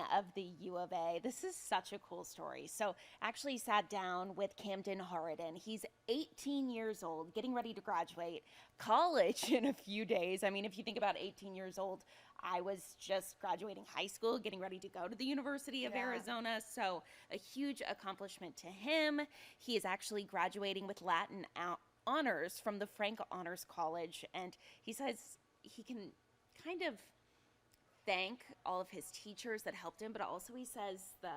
of the U of A. This is such a cool story. So, actually sat down with Camden Harridan. He's 18 years old, getting ready to graduate college in a few days. I mean, if you think about 18 years old, I was just graduating high school, getting ready to go to the University of Yeah. Arizona. So, a huge accomplishment to him. He is actually graduating with honors from the Frank Honors College, and he says he can kind of thank all of his teachers that helped him, but also he says the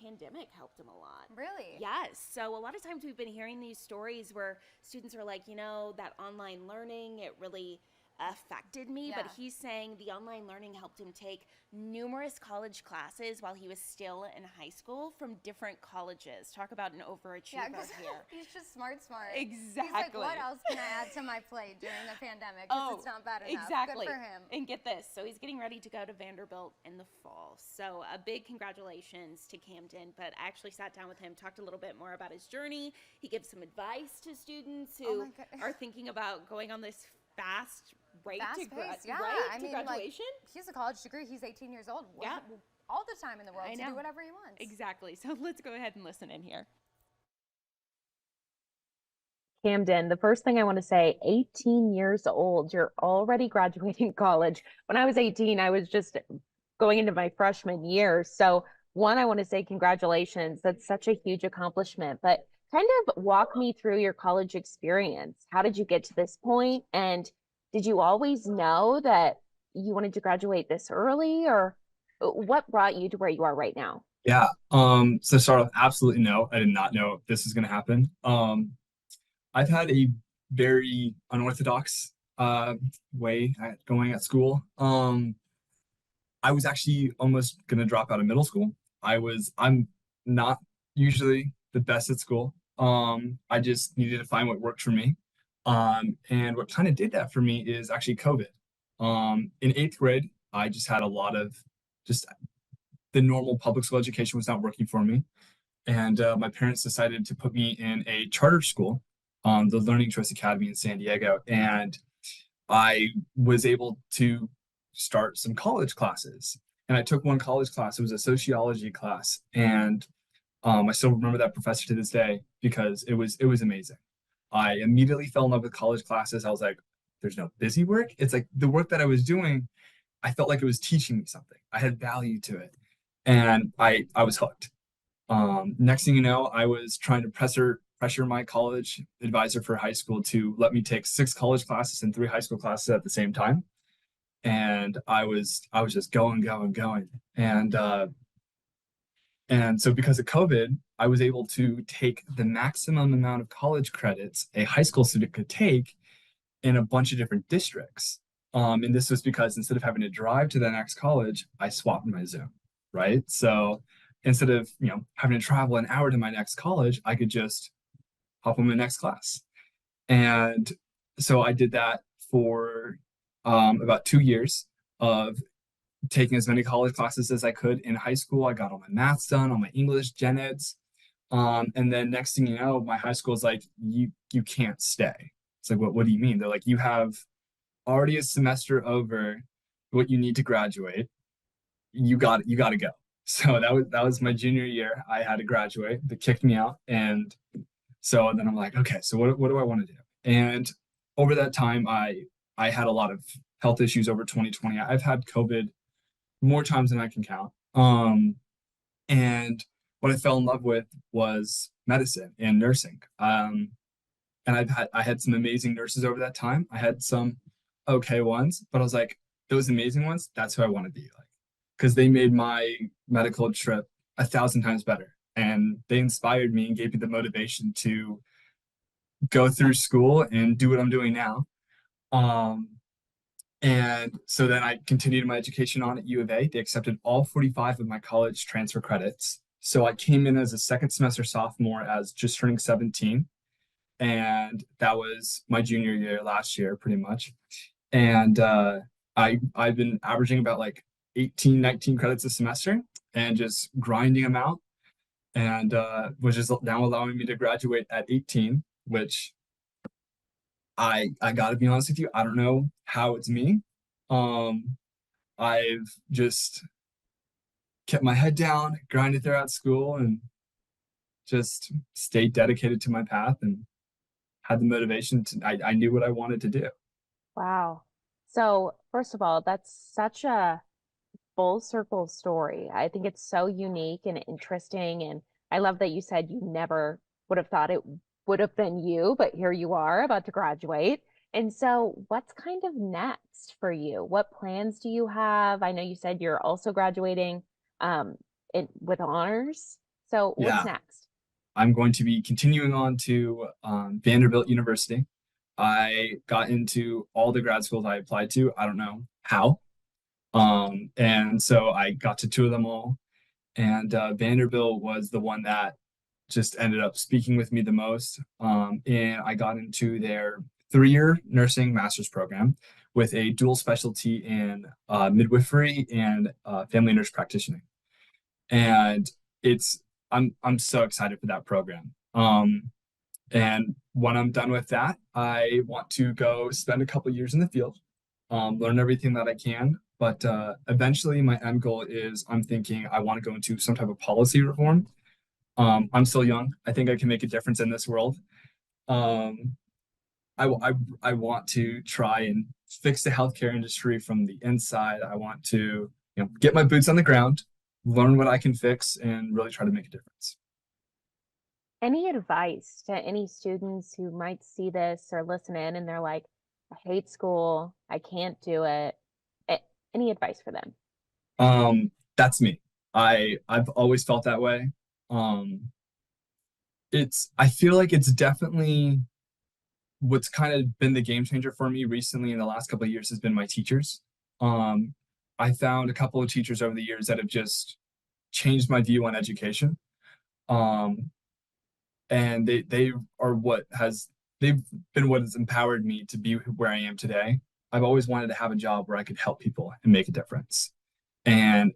pandemic helped him a lot. Really? Yes. So a lot of times we've been hearing these stories where students are like, that online learning, it really affected me. But Yeah. he's saying the online learning helped him take numerous college classes while he was still in high school from different colleges. Talk about an Yeah, overachiever because here. he's just smart, smart. He's like, Exactly. what else can I add to my plate during the pandemic? Because Oh, it's not bad enough. Good exactly. for him. And get this. So he's getting ready to go to Vanderbilt in the fall. So a big congratulations to Camden. But I actually sat down with him, talked a little bit more about his journey. He gives some advice to students Oh who my god. are thinking about going on this fast rate Fast pace, yeah. right I to mean, like, graduation. he has a college degree. He's 18 years old. Yeah, All the time in the world I to do know. whatever he wants. Exactly. So let's go ahead and listen in here. Camden, the first thing I want to say, 18 years old, you're already graduating college. When I was 18, I was just going into my freshman year. So, one, I want to say congratulations. That's such a huge accomplishment. But kind of walk me through your college experience. How did you get to this point? And did you always know that you wanted to graduate this early, or what brought you to where you are right now? Yeah. So to start off, absolutely no. I did not know this was gonna happen. I've had a very unorthodox way at going at school. I was actually almost gonna drop out of middle school. I'm not usually the best at school. I just needed to find what worked for me. And what kind of did that for me is actually COVID. In eighth grade, I just had a lot of just the normal public school education was not working for me. And my parents decided to put me in a charter school, the Learning Choice Academy in San Diego. And I was able to start some college classes. And I took one college class. It was a sociology class. And I still remember that professor to this day because it was amazing. I immediately fell in love with college classes. I was like, there's no busy work. It's like the work that I was doing, I felt like it was teaching me something. I had value to it. And I was hooked. Next thing you know, I was trying to pressure my college advisor for high school to let me take six college classes and three high school classes at the same time. And I was just going. And so because of COVID, I was able to take the maximum amount of college credits a high school student could take in a bunch of different districts. And this was because instead of having to drive to the next college, I swapped my Zoom, right? So instead of having to travel an hour to my next college, I could just hop on my next class. And so I did that for about 2 years of taking as many college classes as I could in high school. I got all my maths done, all my English, gen eds. And then next thing you know, my high school is like, you can't stay. It's like, what do you mean? They're like, you have already a semester over what you need to graduate. You got to go. So that was my junior year. I had to graduate. They kicked me out, and so then I'm like, okay, so what do I want to do? And over that time, I had a lot of health issues over 2020. I've had COVID more times than I can count. And what I fell in love with was medicine and nursing. And I had some amazing nurses over that time. I had some okay ones, but I was like, those amazing ones, that's who I want to be like. Because they made my medical trip 1,000 times better. And they inspired me and gave me the motivation to go through school and do what I'm doing now. Um, and so then I continued my education on at U of A. They accepted all 45 of my college transfer credits. So I came in as a second semester sophomore as just turning 17. And that was my junior year last year, pretty much. And I've been averaging about like 18, 19 credits a semester and just grinding them out. And which is now allowing me to graduate at 18, which I gotta be honest with you, I don't know how it's me. Um, I've just kept my head down, grinded throughout school, and just stayed dedicated to my path and had the motivation to, I knew what I wanted to do. Wow. So, first of all, that's such a full circle story. I think it's so unique and interesting. And I love that you said you never would have thought it would have been you, but here you are about to graduate. And so, what's kind of next for you? What plans do you have? I know you said you're also graduating um, with honors. So, what's Yeah, next? I'm going to be continuing on to Vanderbilt University. I got into all the grad schools I applied to. I don't know how. And so I got to two of them all. And Vanderbilt was the one that just ended up speaking with me the most. And I got into their 3-year nursing master's program with a dual specialty in midwifery and family nurse practitioning. And it's I'm so excited for that program. And when I'm done with that, I want to go spend a couple years in the field, learn everything that I can. But eventually, my end goal is I'm thinking I want to go into some type of policy reform. I'm still young. I think I can make a difference in this world. Um, I want to try and fix the healthcare industry from the inside. I want to, get my boots on the ground, learn what I can fix, and really try to make a difference. Any advice to any students who might see this or listen in and they're like, I hate school, I can't do it. Any advice for them? That's me. I've always felt that way. Um, I feel like it's definitely what's kind of been the game changer for me recently in the last couple of years has been my teachers. Um, I found a couple of teachers over the years that have just changed my view on education. Um, and they are they've been what has empowered me to be where I am today. I've always wanted to have a job where I could help people and make a difference. And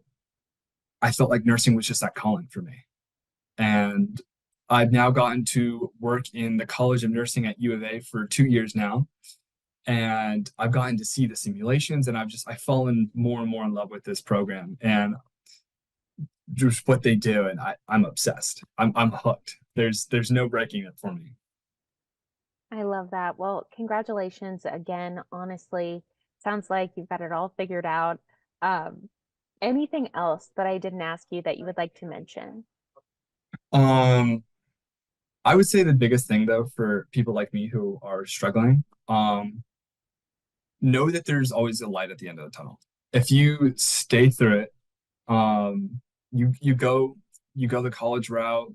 I felt like nursing was just that calling for me. And I've now gotten to work in the College of Nursing at U of A for 2 years now. And I've gotten to see the simulations and I've fallen more and more in love with this program and just what they do. And I'm obsessed. I'm hooked. There's no breaking it for me. I love that. Well, congratulations again. Honestly, sounds like you've got it all figured out. Um, Anything else that I didn't ask you that you would like to mention? Um, I would say the biggest thing though for people like me who are struggling, know that there's always a light at the end of the tunnel. If you stay through it, um, you go the college route.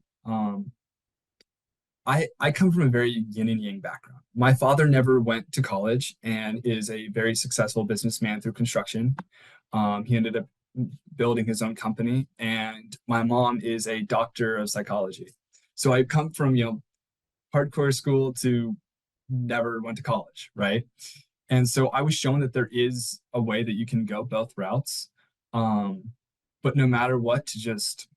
I come from a very yin and yang background. My father never went to college and is a very successful businessman through construction. He ended up building his own company, and my mom is a doctor of psychology. So I come from, hardcore school to never went to college, right? And so I was shown that there is a way that you can go both routes. Um, but no matter what, to just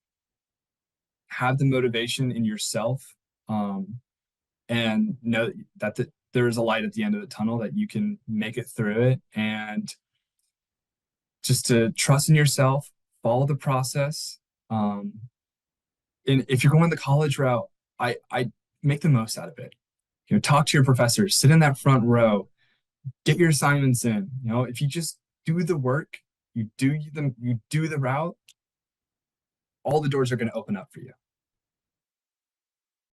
have the motivation in yourself, and know that there is a light at the end of the tunnel, that you can make it through it, and just to trust in yourself, follow the process. And if you're going the college route, I make the most out of it. Talk to your professors, sit in that front row, get your assignments in. If you just do the work, you do the route, all the doors are going to open up for you.